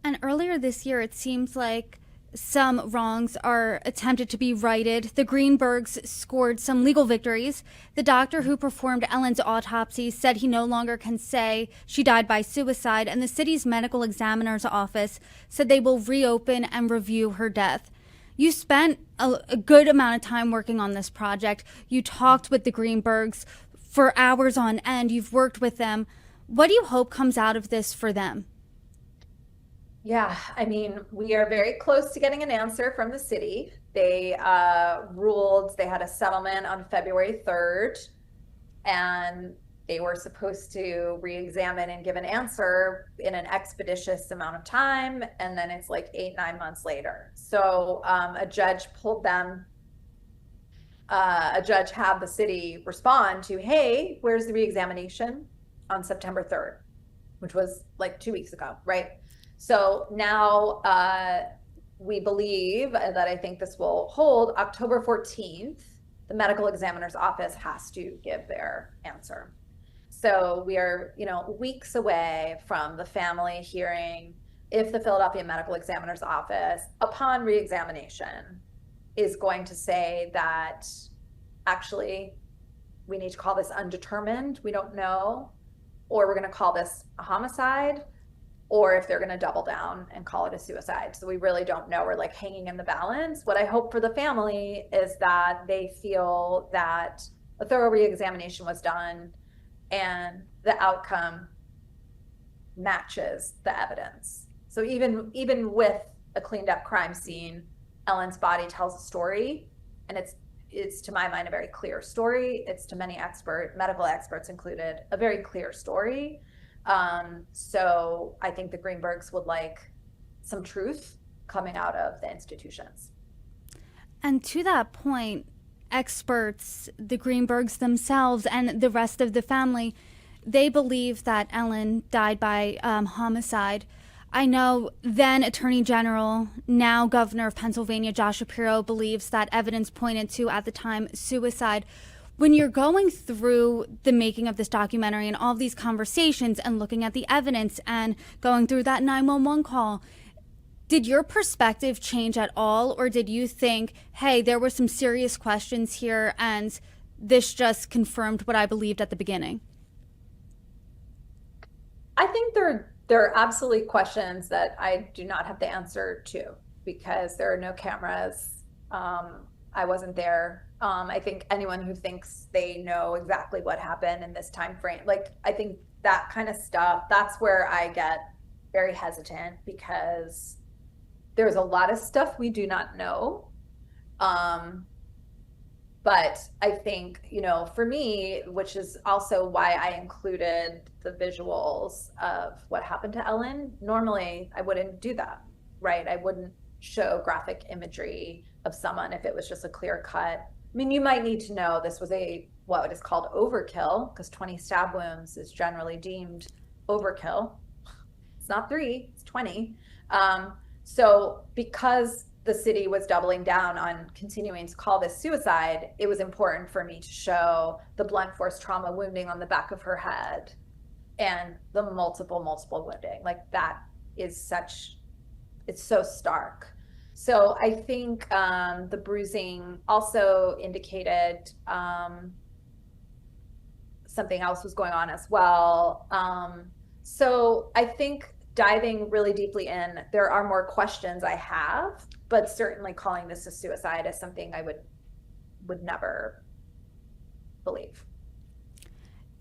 And earlier this year, it seems like some wrongs are attempted to be righted. The Greenbergs scored some legal victories. The doctor who performed Ellen's autopsy said he no longer can say she died by suicide, and the city's medical examiner's office said they will reopen and review her death. You spent a good amount of time working on this project. You talked with the Greenbergs for hours on end. You've worked with them. What do you hope comes out of this for them? Yeah, I mean, we are very close to getting an answer from the city. They ruled they had a settlement on February 3rd, and they were supposed to re-examine and give an answer in an expeditious amount of time. And then it's like 8, 9 months later. So a judge had the city respond to, hey, where's the re-examination on September 3rd, which was like 2 weeks ago, right? So now we believe that I think this will hold October 14th. The medical examiner's office has to give their answer. So we are, weeks away from the family hearing if the Philadelphia medical examiner's office, upon reexamination, is going to say that actually we need to call this undetermined, we don't know, or we're going to call this a homicide, or if they're going to double down and call it a suicide. So we really don't know. We're like hanging in the balance. What I hope for the family is that they feel that a thorough reexamination was done and the outcome matches the evidence. So even with a cleaned up crime scene, Ellen's body tells a story, and it's to my mind a very clear story. It's to many medical experts included, a very clear story. So I think the Greenbergs would like some truth coming out of the institutions. And to that point, experts, the Greenbergs themselves, and the rest of the family, they believe that Ellen died by homicide. I know then Attorney General, now Governor of Pennsylvania, Josh Shapiro, believes that evidence pointed to, at the time, suicide. When you're going through the making of this documentary and all of these conversations and looking at the evidence and going through that 911 call, did your perspective change at all? Or did you think, hey, there were some serious questions here and this just confirmed what I believed at the beginning? I think there are absolutely questions that I do not have the answer to because there are no cameras. I wasn't there. I think anyone who thinks they know exactly what happened in this time frame, like I think that kind of stuff, that's where I get very hesitant because there's a lot of stuff we do not know. But I think, for me, which is also why I included the visuals of what happened to Ellen, normally I wouldn't do that, right? I wouldn't show graphic imagery of someone if it was just a clear cut. I mean, you might need to know this was what is called overkill, because 20 stab wounds is generally deemed overkill. It's not 3, it's 20. So because the city was doubling down on continuing to call this suicide, it was important for me to show the blunt force trauma wounding on the back of her head and the multiple wounding. Like that is it's so stark. So I think the bruising also indicated something else was going on as well. So I think diving really deeply in, there are more questions I have, but certainly calling this a suicide is something I would never believe.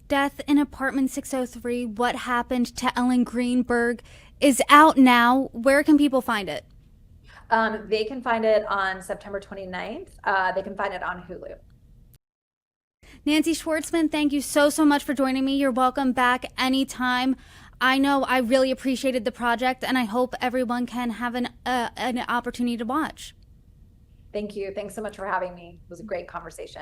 Death in Apartment 603, What Happened to Ellen Greenberg, is out now. Where can people find it? They can find it on September 29th. They can find it on Hulu. Nancy Schwartzman, thank you so much for joining me. You're welcome back anytime. I know I really appreciated the project, and I hope everyone can have an opportunity to watch. Thank you. Thanks so much for having me. It was a great conversation.